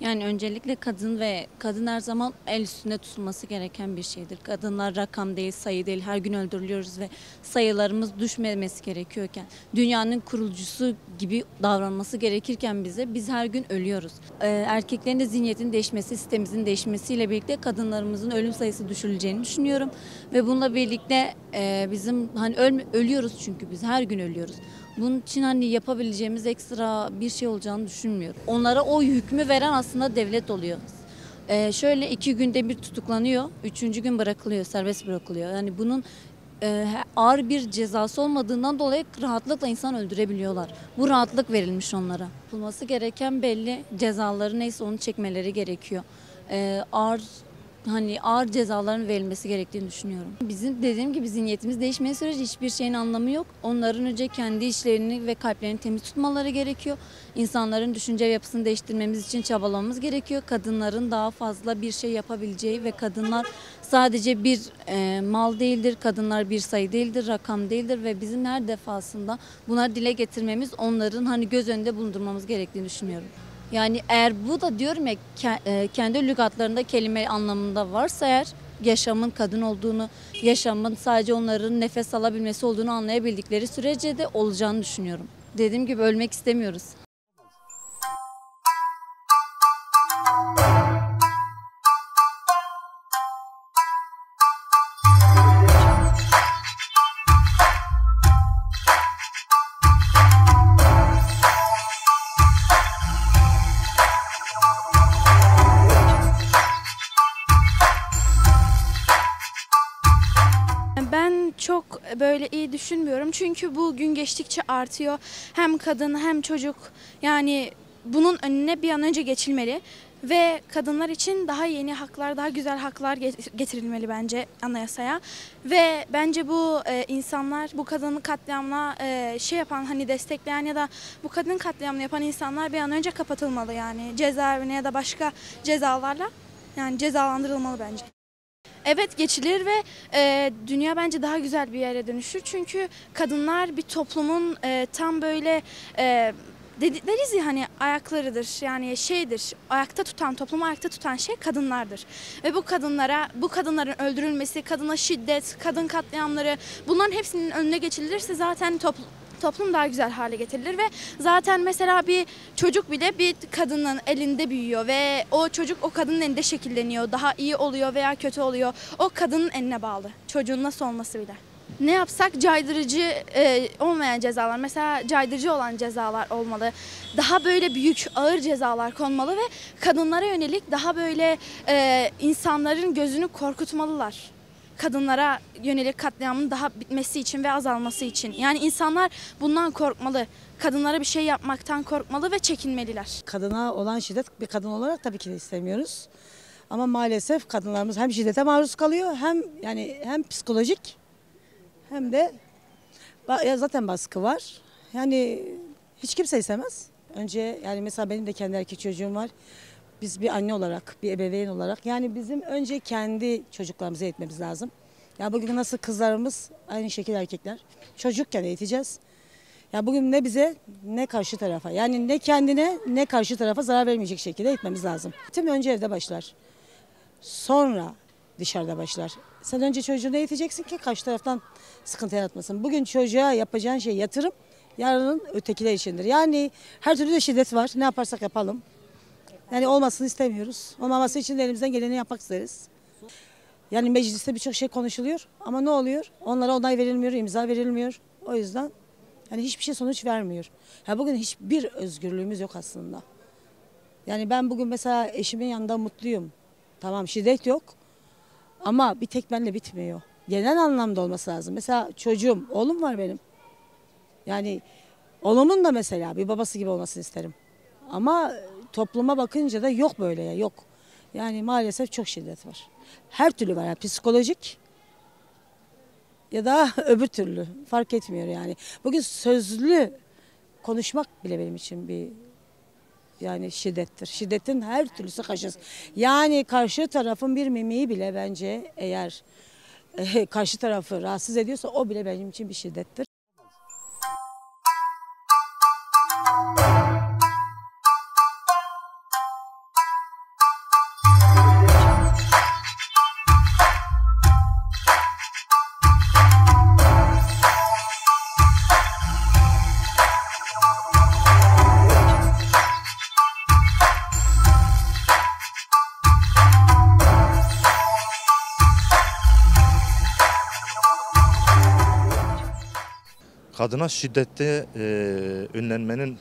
Yani öncelikle kadın her zaman el üstünde tutulması gereken bir şeydir. Kadınlar rakam değil, sayı değil. Her gün öldürülüyoruz ve sayılarımız düşmemesi gerekiyorken, dünyanın kurucusu gibi davranması gerekirken biz her gün ölüyoruz. Erkeklerin de zihniyetin değişmesi, sistemimizin değişmesiyle birlikte kadınlarımızın ölüm sayısı düşürüleceğini düşünüyorum. Ve bununla birlikte bizim hani ölüyoruz çünkü biz her gün ölüyoruz. Bunun için hani yapabileceğimiz ekstra bir şey olacağını düşünmüyorum. Onlara o hükmü veren aslında devlet oluyor. Şöyle 2 günde bir tutuklanıyor, 3. gün bırakılıyor, serbest bırakılıyor. Yani bunun ağır bir cezası olmadığından dolayı rahatlıkla insan öldürebiliyorlar. Bu rahatlık verilmiş onlara. Yapılması gereken belli, cezaları neyse onu çekmeleri gerekiyor. Ağır cezaların verilmesi gerektiğini düşünüyorum. Bizim dediğim gibi zihniyetimiz değişmeye sürece hiçbir şeyin anlamı yok. Onların önce kendi işlerini ve kalplerini temiz tutmaları gerekiyor. İnsanların düşünce yapısını değiştirmemiz için çabalamamız gerekiyor. Kadınların daha fazla bir şey yapabileceği ve kadınlar sadece bir mal değildir. Kadınlar bir sayı değildir, rakam değildir ve bizim her defasında bunları dile getirmemiz, onların hani göz önünde bulundurmamız gerektiğini düşünüyorum. Yani eğer bu da diyorum ya kendi lügatlarında kelime anlamında varsa eğer yaşamın kadın olduğunu, yaşamın sadece onların nefes alabilmesi olduğunu anlayabildikleri sürece de olacağını düşünüyorum. Dediğim gibi ölmek istemiyoruz. Ben çok böyle iyi düşünmüyorum çünkü bu gün geçtikçe artıyor. Hem kadın hem çocuk, yani bunun önüne bir an önce geçilmeli ve kadınlar için daha yeni haklar, daha güzel haklar getirilmeli bence anayasaya. Ve bence bu insanlar, bu kadının katliamına hani destekleyen ya da bu kadın katliamını yapan insanlar bir an önce kapatılmalı, yani cezaevine ya da başka cezalarla, yani cezalandırılmalı bence. Evet, geçilir ve dünya bence daha güzel bir yere dönüşür. Çünkü kadınlar bir toplumun tam böyle deriz ya hani ayaklarıdır, yani şeydir, ayakta tutan, toplumu ayakta tutan şey kadınlardır. Ve bu kadınların öldürülmesi, kadına şiddet, kadın katliamları, bunların hepsinin önüne geçilirse zaten toplum daha güzel hale getirilir ve zaten mesela bir çocuk bile bir kadının elinde büyüyor ve o çocuk o kadının elinde şekilleniyor. Daha iyi oluyor veya kötü oluyor. O kadının eline bağlı. Çocuğun nasıl olması bile. Ne yapsak caydırıcı olmayan cezalar, mesela caydırıcı olan cezalar olmalı. Daha böyle büyük, ağır cezalar konmalı ve kadınlara yönelik daha böyle insanların gözünü korkutmalılar. Kadınlara yönelik katliamın daha bitmesi için ve azalması için. Yani insanlar bundan korkmalı. Kadınlara bir şey yapmaktan korkmalı ve çekinmeliler. Kadına olan şiddet bir kadın olarak tabii ki de istemiyoruz. Ama maalesef kadınlarımız hem şiddete maruz kalıyor, hem psikolojik hem de zaten baskı var. Yani hiç kimse istemez. Önce yani mesela benim de kendi erkek çocuğum var. Biz bir anne olarak, bir ebeveyn olarak yani bizim önce kendi çocuklarımıza eğitmemiz lazım. Ya bugün nasıl kızlarımız aynı şekilde erkekler çocukken eğiteceğiz. Ya bugün ne bize ne karşı tarafa, yani ne kendine ne karşı tarafa zarar vermeyecek şekilde eğitmemiz lazım. Eğitim önce evde başlar. Sonra dışarıda başlar. Sen önce çocuğunu eğiteceksin ki karşı taraftan sıkıntı yaratmasın. Bugün çocuğa yapacağın şey yatırım, yarının ötekiler içindir. Yani her türlü de şiddet var. Ne yaparsak yapalım. Yani olmasını istemiyoruz. Olmaması için de elimizden geleni yapmak isteriz. Yani mecliste birçok şey konuşuluyor ama ne oluyor? Onlara onay verilmiyor, imza verilmiyor. O yüzden yani hiçbir şey sonuç vermiyor. Ya bugün hiçbir özgürlüğümüz yok aslında. Yani ben bugün mesela eşimin yanında mutluyum. Tamam, şiddet yok ama bir tek benle bitmiyor. Genel anlamda olması lazım. Mesela çocuğum, oğlum var benim. Yani oğlumun da mesela bir babası gibi olmasını isterim. Ama topluma bakınca da yok böyle ya, yok. Yani maalesef çok şiddet var. Her türlü var, yani psikolojik ya da öbür türlü fark etmiyor yani. Bugün sözlü konuşmak bile benim için bir yani şiddettir. Şiddetin her türlüsü karşısı. Yani karşı tarafın bir mimiği bile bence eğer karşı tarafı rahatsız ediyorsa o bile benim için bir şiddettir. Kadına şiddette önlenmenin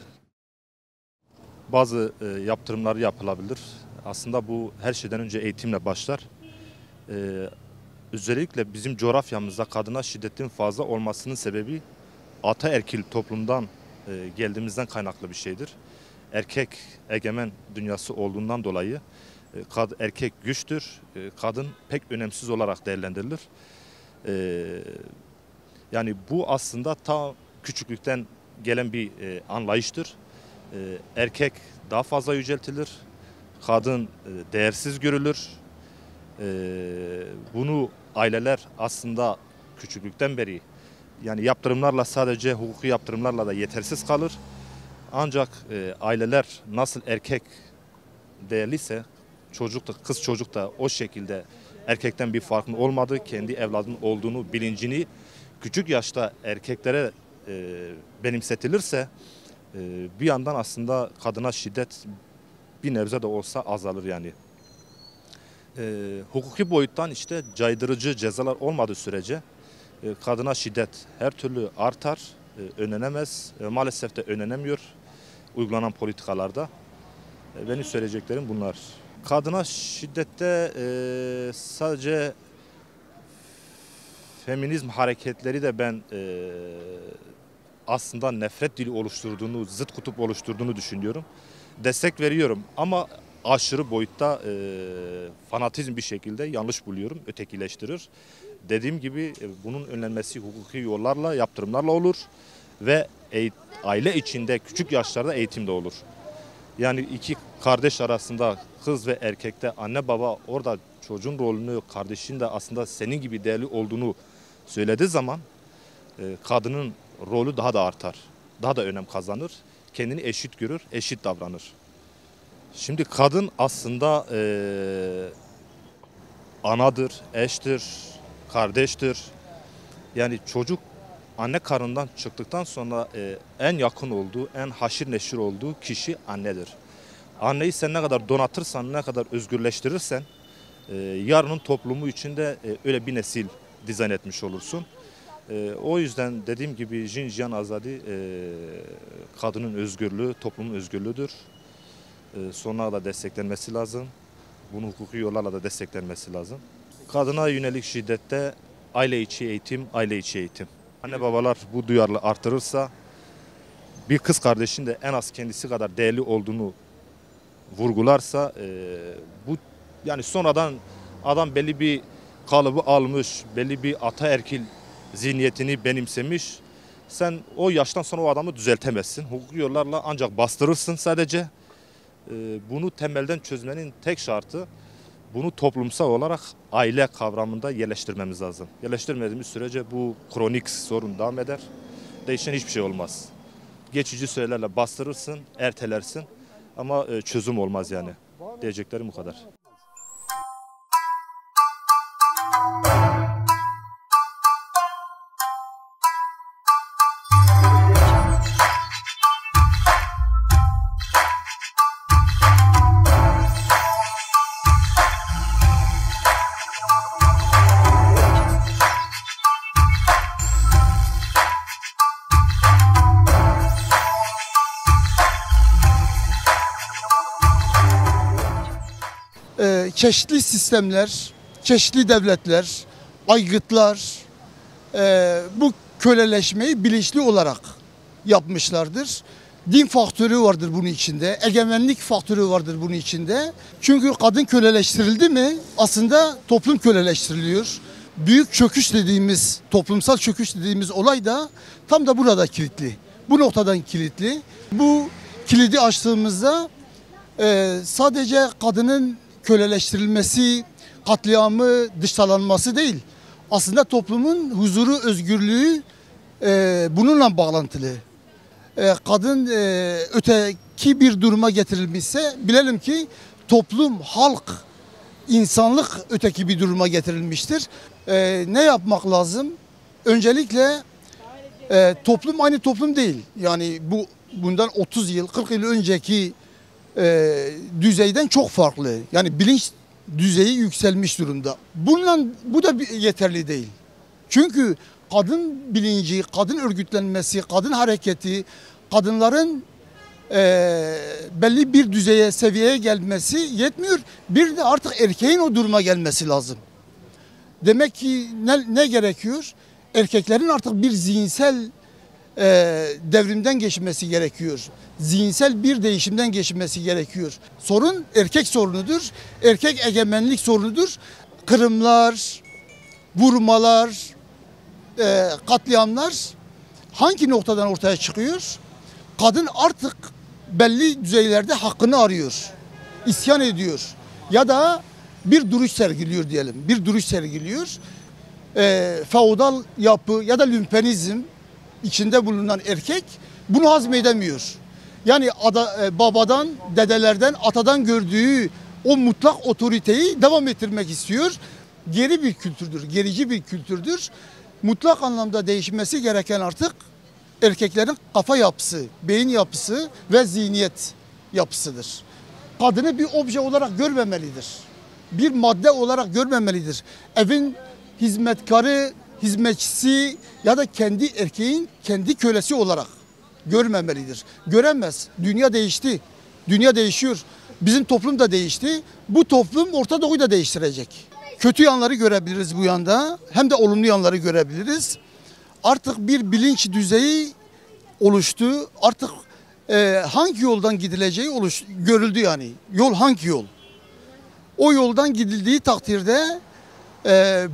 bazı yaptırımları yapılabilir. Aslında bu her şeyden önce eğitimle başlar. Özellikle bizim coğrafyamızda kadına şiddetin fazla olmasının sebebi ataerkil toplumdan geldiğimizden kaynaklı bir şeydir. Erkek egemen dünyası olduğundan dolayı erkek güçtür, kadın pek önemsiz olarak değerlendirilir. Yani bu aslında ta küçüklükten gelen bir anlayıştır. Erkek daha fazla yüceltilir, kadın değersiz görülür. Bunu aileler aslında küçüklükten beri yani yaptırımlarla sadece hukuki yaptırımlarla da yetersiz kalır. Ancak aileler nasıl erkek değerliyse çocuk da kız çocuk da o şekilde erkekten bir farkın olmadığı, kendi evladının olduğunu bilincini küçük yaşta erkeklere benimsetilirse bir yandan aslında kadına şiddet bir nebze de olsa azalır yani. Hukuki boyuttan işte caydırıcı cezalar olmadığı sürece kadına şiddet her türlü artar, önlenemez. Maalesef de önlenemiyor uygulanan politikalarda. Benim söyleyeceklerim bunlar. Kadına şiddette sadece feminizm hareketleri de ben aslında nefret dili oluşturduğunu, zıt kutup oluşturduğunu düşünüyorum. Destek veriyorum ama aşırı boyutta fanatizm bir şekilde yanlış buluyorum, ötekileştirir. Dediğim gibi bunun önlenmesi hukuki yollarla, yaptırımlarla olur ve aile içinde küçük yaşlarda eğitim de olur. Yani iki kardeş arasında kız ve erkekte anne baba orada çocuğun rolünü, kardeşin de aslında senin gibi değerli olduğunu söylediği zaman kadının rolü daha da artar, daha da önem kazanır, kendini eşit görür, eşit davranır. Şimdi kadın aslında anadır, eştir, kardeştir. Yani çocuk anne karnından çıktıktan sonra en yakın olduğu, en haşir neşir olduğu kişi annedir. Anneyi sen ne kadar donatırsan, ne kadar özgürleştirirsen yarının toplumu içinde öyle bir nesil dizayn etmiş olursun. O yüzden dediğim gibi Jinjiyan Azadi kadının özgürlüğü, toplumun özgürlüğüdür. Sonuna da desteklenmesi lazım. Bunu hukuki yollarla da desteklenmesi lazım. Kadına yönelik şiddette aile içi eğitim, aile içi eğitim. Anne babalar bu duyarlılığı artırırsa bir kız kardeşin de en az kendisi kadar değerli olduğunu vurgularsa bu yani sonradan adam belli bir kalıbı almış, belli bir ataerkil zihniyetini benimsemiş. Sen o yaştan sonra o adamı düzeltemezsin. Hukuki yollarla ancak bastırırsın sadece. Bunu temelden çözmenin tek şartı bunu toplumsal olarak aile kavramında yerleştirmemiz lazım. Yerleştirmediğimiz sürece bu kronik sorun devam eder. Değişen hiçbir şey olmaz. Geçici sürelerle bastırırsın, ertelersin ama çözüm olmaz yani. Diyeceklerim bu kadar. Çeşitli sistemler, çeşitli devletler, aygıtlar bu köleleşmeyi bilinçli olarak yapmışlardır. Din faktörü vardır bunun içinde, egemenlik faktörü vardır bunun içinde. Çünkü kadın köleleştirildi mi aslında toplum köleleştiriliyor. Büyük çöküş dediğimiz, toplumsal çöküş dediğimiz olay da tam da burada kilitli. Bu noktadan kilitli. Bu kilidi açtığımızda sadece kadının köleleştirilmesi, katliamı, dışlanması değil. Aslında toplumun huzuru, özgürlüğü bununla bağlantılı. Kadın öteki bir duruma getirilmişse bilelim ki toplum, halk, insanlık öteki bir duruma getirilmiştir. Ne yapmak lazım? Öncelikle toplum aynı toplum değil. Yani bundan 30 yıl, 40 yıl önceki düzeyden çok farklı. Yani bilinç düzeyi yükselmiş durumda. Bu da yeterli değil. Çünkü kadın bilinci, kadın örgütlenmesi, kadın hareketi, kadınların belli bir düzeye, seviyeye gelmesi yetmiyor. Bir de artık erkeğin o duruma gelmesi lazım. Demek ki ne gerekiyor? Erkeklerin artık bir zihinsel devrimden geçmesi gerekiyor. Zihinsel bir değişimden geçmesi gerekiyor. Sorun erkek sorunudur. Erkek egemenlik sorunudur. Kırımlar, vurmalar, katliamlar hangi noktadan ortaya çıkıyor? Kadın artık belli düzeylerde hakkını arıyor. İsyan ediyor. Ya da bir duruş sergiliyor diyelim. Bir duruş sergiliyor. Feodal yapı ya da lümpenizm içinde bulunan erkek bunu hazmedemiyor. Yani babadan, dedelerden, atadan gördüğü o mutlak otoriteyi devam ettirmek istiyor. Geri bir kültürdür, gerici bir kültürdür. Mutlak anlamda değişmesi gereken artık erkeklerin kafa yapısı, beyin yapısı ve zihniyet yapısıdır. Kadını bir obje olarak görmemelidir. Bir madde olarak görmemelidir. Evin hizmetkarı, hizmetçisi ya da kendi erkeğin kendi kölesi olarak görmemelidir. Göremez. Dünya değişti. Dünya değişiyor. Bizim toplum da değişti. Bu toplum Orta Doğu'yu da değiştirecek. Kötü yanları görebiliriz bu yanda. Hem de olumlu yanları görebiliriz. Artık bir bilinç düzeyi oluştu. Artık hangi yoldan gidileceği görüldü yani. Yol hangi yol? O yoldan gidildiği takdirde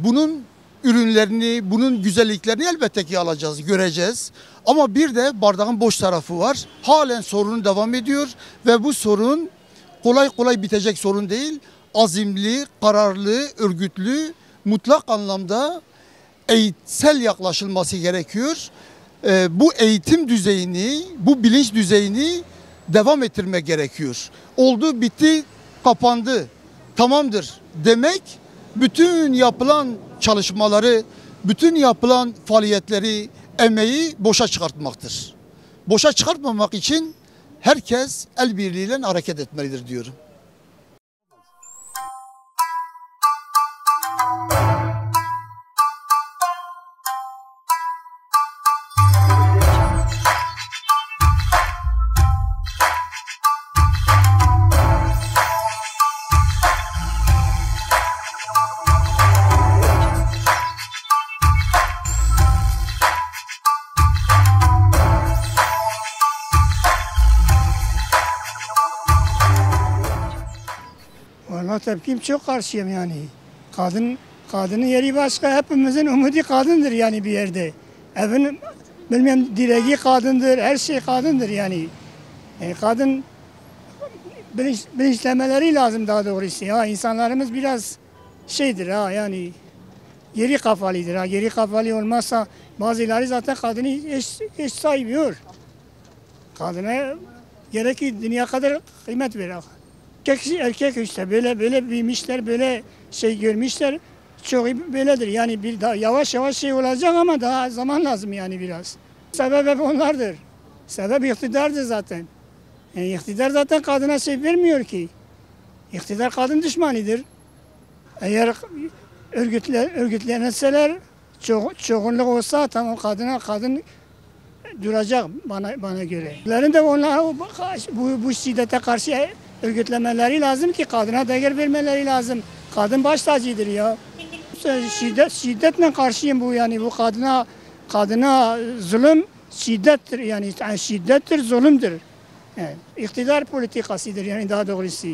bunun ürünlerini, bunun güzelliklerini elbette ki alacağız, göreceğiz. Ama bir de bardağın boş tarafı var. Halen sorun devam ediyor ve bu sorun kolay kolay bitecek sorun değil. Azimli, kararlı, örgütlü, mutlak anlamda eğitsel yaklaşılması gerekiyor. Bu eğitim düzeyini, bu bilinç düzeyini devam ettirmek gerekiyor. Oldu, bitti, kapandı, tamamdır demek bütün yapılan çalışmaları, bütün yapılan faaliyetleri, emeği boşa çıkartmaktır. Boşa çıkartmamak için herkes el birliğiyle hareket etmelidir diyorum. Vallahi tepkim çok karşıyım yani. Kadının yeri başka, hepimizin umudu kadındır yani bir yerde. Evin bilmem direği kadındır, her şey kadındır yani. Kadın bilinçlemeleri lazım daha doğrusu. Ya insanlarımız biraz şeydir ha yani geri kafalıdır ha. Geri kafalı olmazsa bazıları zaten kadını hiç saymıyor. Kadına gerek ki dünya kadar kıymet verir. Erkek işte böyle büyümüşler, böyle şey görmüşler. Çok böyledir yani bir daha yavaş yavaş şey olacak ama daha zaman lazım yani biraz. Sebep hep onlardır. Sebep iktidardır zaten. Yani iktidar zaten kadına şey vermiyor ki. İktidar kadın düşmanıdır. Eğer örgütlenseler çoğunluk olsa tamam kadın duracak bana göre. Onların da onlar bu şiddete karşı örgütlemeleri lazım ki kadına değer vermeleri lazım. Kadın baş tacıdır ya. Şiddetle karşıyım bu yani bu kadına zulüm şiddettir yani şiddettir zulümdür. Yani, iktidar politikasıdır yani daha doğrusu.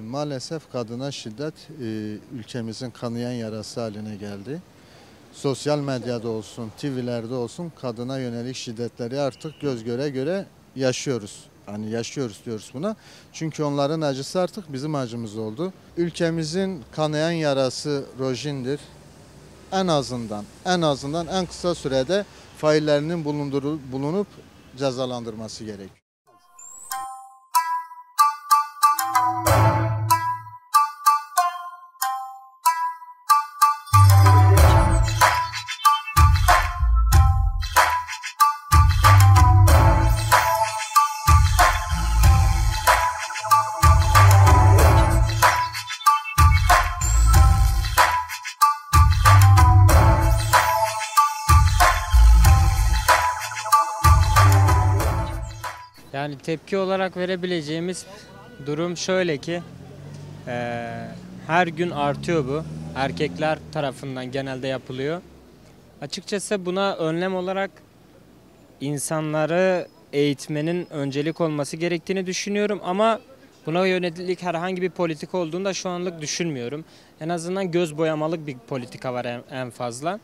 Maalesef kadına şiddet ülkemizin kanayan yarası haline geldi. Sosyal medyada olsun, TV'lerde olsun kadına yönelik şiddetleri artık göz göre göre yaşıyoruz. Hani yaşıyoruz diyoruz buna. Çünkü onların acısı artık bizim acımız oldu. Ülkemizin kanayan yarası rojindir. En azından en kısa sürede faillerinin bulunup cezalandırması gerekiyor. Yani tepki olarak verebileceğimiz durum şöyle ki her gün artıyor bu. Erkekler tarafından genelde yapılıyor. Açıkçası buna önlem olarak insanları eğitmenin öncelik olması gerektiğini düşünüyorum ama buna yönelik herhangi bir politika olduğunu da şu anlık düşünmüyorum. En azından göz boyamalık bir politika var en fazla.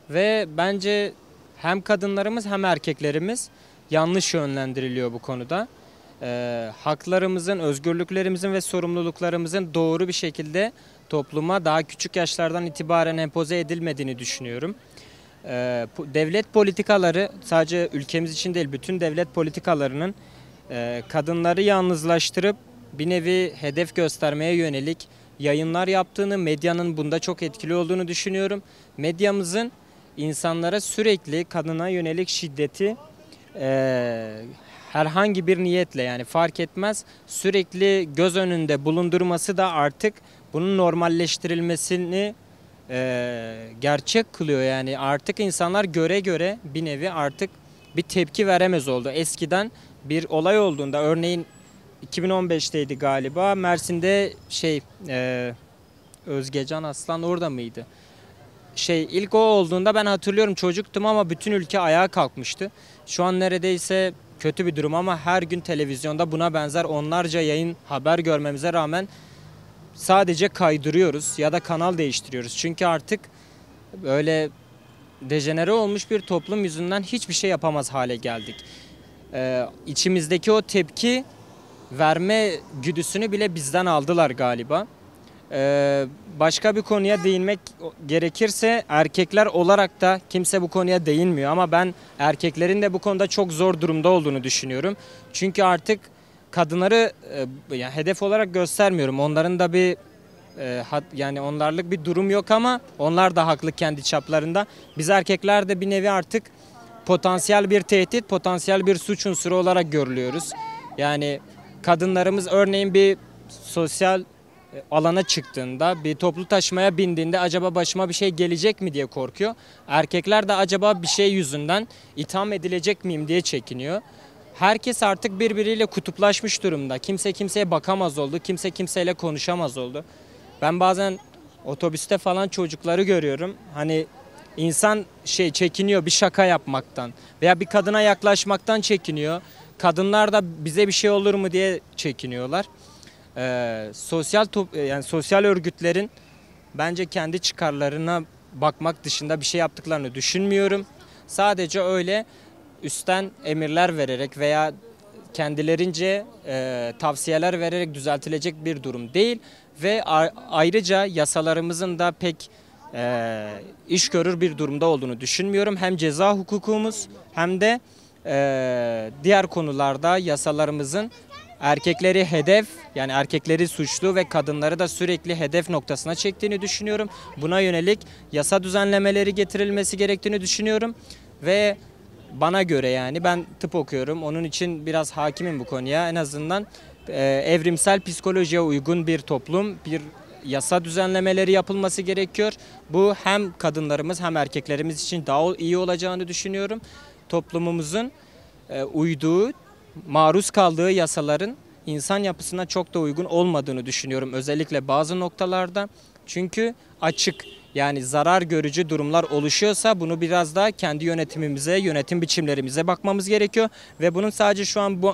Ve bence hem kadınlarımız hem erkeklerimiz yanlış yönlendiriliyor bu konuda. Haklarımızın, özgürlüklerimizin ve sorumluluklarımızın doğru bir şekilde topluma daha küçük yaşlardan itibaren empoze edilmediğini düşünüyorum. Devlet politikaları sadece ülkemiz için değil, bütün devlet politikalarının kadınları yalnızlaştırıp bir nevi hedef göstermeye yönelik yayınlar yaptığını, medyanın bunda çok etkili olduğunu düşünüyorum. Medyamızın insanlara sürekli kadına yönelik şiddeti herhangi bir niyetle, yani fark etmez, sürekli göz önünde bulundurması da artık bunun normalleştirilmesini gerçek kılıyor. Yani artık insanlar göre göre bir nevi artık bir tepki veremez oldu. Eskiden bir olay olduğunda, örneğin 2015'teydi galiba, Mersin'de Özgecan Aslan orada mıydı? İlk o olduğunda ben hatırlıyorum, çocuktum ama bütün ülke ayağa kalkmıştı. Şu an neredeyse kötü bir durum ama her gün televizyonda buna benzer onlarca yayın, haber görmemize rağmen sadece kaydırıyoruz ya da kanal değiştiriyoruz. Çünkü artık böyle dejenere olmuş bir toplum yüzünden hiçbir şey yapamaz hale geldik. İçimizdeki o tepki verme güdüsünü bile bizden aldılar galiba. Başka bir konuya değinmek gerekirse, erkekler olarak da kimse bu konuya değinmiyor ama ben erkeklerin de bu konuda çok zor durumda olduğunu düşünüyorum. Çünkü artık kadınları yani hedef olarak göstermiyorum. Onların da bir yani onlarlık bir durum yok ama onlar da haklı kendi çaplarında. Biz erkekler de bir nevi artık potansiyel bir tehdit, potansiyel bir suç unsuru olarak görülüyoruz. Yani kadınlarımız örneğin bir sosyal alana çıktığında, bir toplu taşımaya bindiğinde acaba başıma bir şey gelecek mi diye korkuyor. Erkekler de acaba bir şey yüzünden itham edilecek miyim diye çekiniyor. Herkes artık birbiriyle kutuplaşmış durumda. Kimse kimseye bakamaz oldu, kimse kimseyle konuşamaz oldu. Ben bazen otobüste falan çocukları görüyorum. Hani insan çekiniyor bir şaka yapmaktan veya bir kadına yaklaşmaktan çekiniyor. Kadınlar da bize bir şey olur mu diye çekiniyorlar. Sosyal örgütlerin bence kendi çıkarlarına bakmak dışında bir şey yaptıklarını düşünmüyorum. Sadece öyle üstten emirler vererek veya kendilerince tavsiyeler vererek düzeltilecek bir durum değil ve ayrıca yasalarımızın da pek iş görür bir durumda olduğunu düşünmüyorum. Hem ceza hukukumuz hem de diğer konularda yasalarımızın erkekleri hedef, yani erkekleri suçlu ve kadınları da sürekli hedef noktasına çektiğini düşünüyorum. Buna yönelik yasa düzenlemeleri getirilmesi gerektiğini düşünüyorum ve bana göre, yani ben tıp okuyorum, onun için biraz hakimim bu konuya. En azından evrimsel psikolojiye uygun bir toplum, bir yasa düzenlemeleri yapılması gerekiyor. Bu hem kadınlarımız hem erkeklerimiz için daha iyi olacağını düşünüyorum. Toplumumuzun uyduğu, maruz kaldığı yasaların insan yapısına çok da uygun olmadığını düşünüyorum. Özellikle bazı noktalarda. Çünkü açık, yani zarar görücü durumlar oluşuyorsa bunu biraz daha kendi yönetimimize, yönetim biçimlerimize bakmamız gerekiyor. Ve bunun sadece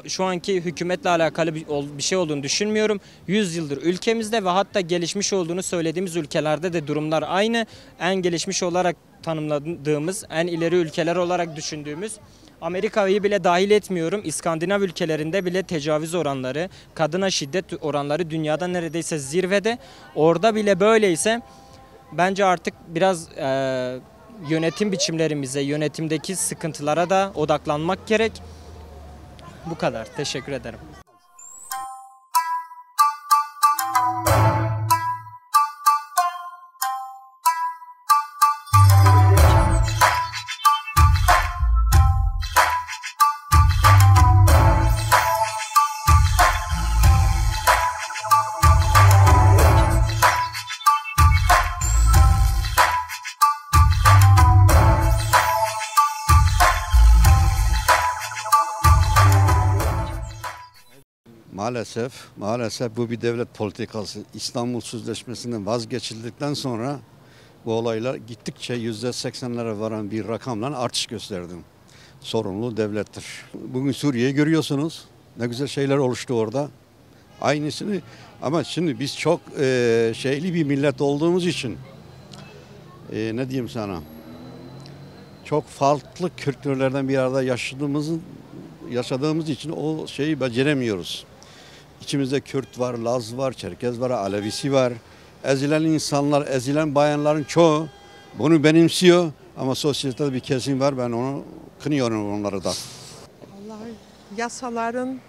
şu anki hükümetle alakalı bir şey olduğunu düşünmüyorum. 100 yıldır ülkemizde ve hatta gelişmiş olduğunu söylediğimiz ülkelerde de durumlar aynı. En gelişmiş olarak tanımladığımız, en ileri ülkeler olarak düşündüğümüz Amerika'yı bile dahil etmiyorum. İskandinav ülkelerinde bile tecavüz oranları, kadına şiddet oranları dünyada neredeyse zirvede. Orada bile böyleyse bence artık biraz yönetim biçimlerimize, yönetimdeki sıkıntılara da odaklanmak gerek. Bu kadar. Teşekkür ederim. Maalesef bu bir devlet politikası. İstanbul Sözleşmesi'nden vazgeçildikten sonra bu olaylar gittikçe %80'lere varan bir rakamla artış gösterdi. Sorumlu devlettir. Bugün Suriye'yi görüyorsunuz. Ne güzel şeyler oluştu orada. Aynısını ama şimdi biz çok şeyli bir millet olduğumuz için ne diyeyim sana, çok farklı kültürlerden bir arada yaşadığımız için o şeyi beceremiyoruz. İçimizde Kürt var, Laz var, Çerkez var, Alevisi var. Ezilen insanlar, ezilen bayanların çoğu bunu benimsiyor ama sosyetede bir kesim var, ben onu kınıyorum onları da. Vallahi yasaların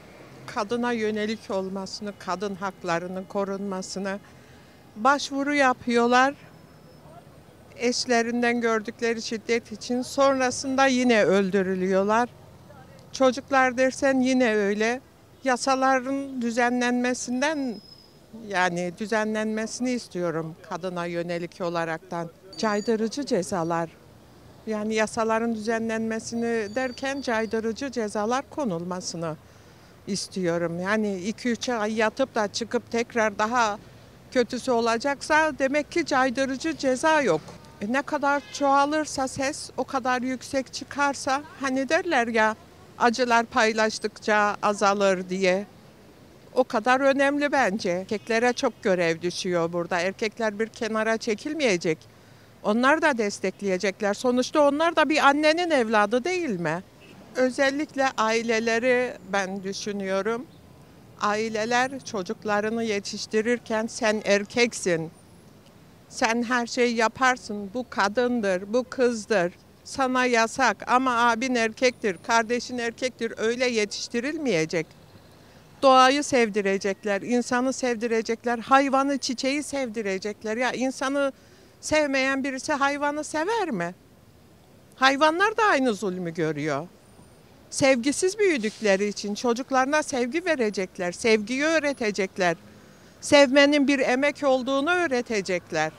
kadına yönelik olmasını, kadın haklarının korunmasını başvuru yapıyorlar. Eşlerinden gördükleri şiddet için sonrasında yine öldürülüyorlar. Çocuklar dersen yine öyle. Yasaların düzenlenmesini istiyorum kadına yönelik olaraktan. Caydırıcı cezalar. Yani yasaların düzenlenmesini derken caydırıcı cezalar konulmasını istiyorum. Yani 2-3 ay yatıp da çıkıp tekrar daha kötüsü olacaksa demek ki caydırıcı ceza yok. Ne kadar çoğalırsa ses, o kadar yüksek çıkarsa, hani derler ya acılar paylaştıkça azalır diye. O kadar önemli bence. Erkeklere çok görev düşüyor burada. Erkekler bir kenara çekilmeyecek. Onlar da destekleyecekler. Sonuçta onlar da bir annenin evladı değil mi? Özellikle aileleri ben düşünüyorum. Aileler çocuklarını yetiştirirken sen erkeksin. Sen her şeyi yaparsın. Bu kadındır, bu kızdır. Sana yasak ama abin erkektir, kardeşin erkektir. Öyle yetiştirilmeyecek. Doğayı sevdirecekler, insanı sevdirecekler, hayvanı, çiçeği sevdirecekler. Ya insanı sevmeyen birisi hayvanı sever mi? Hayvanlar da aynı zulmü görüyor. Sevgisiz büyüdükleri için çocuklarına sevgi verecekler, sevgiyi öğretecekler. Sevmenin bir emek olduğunu öğretecekler.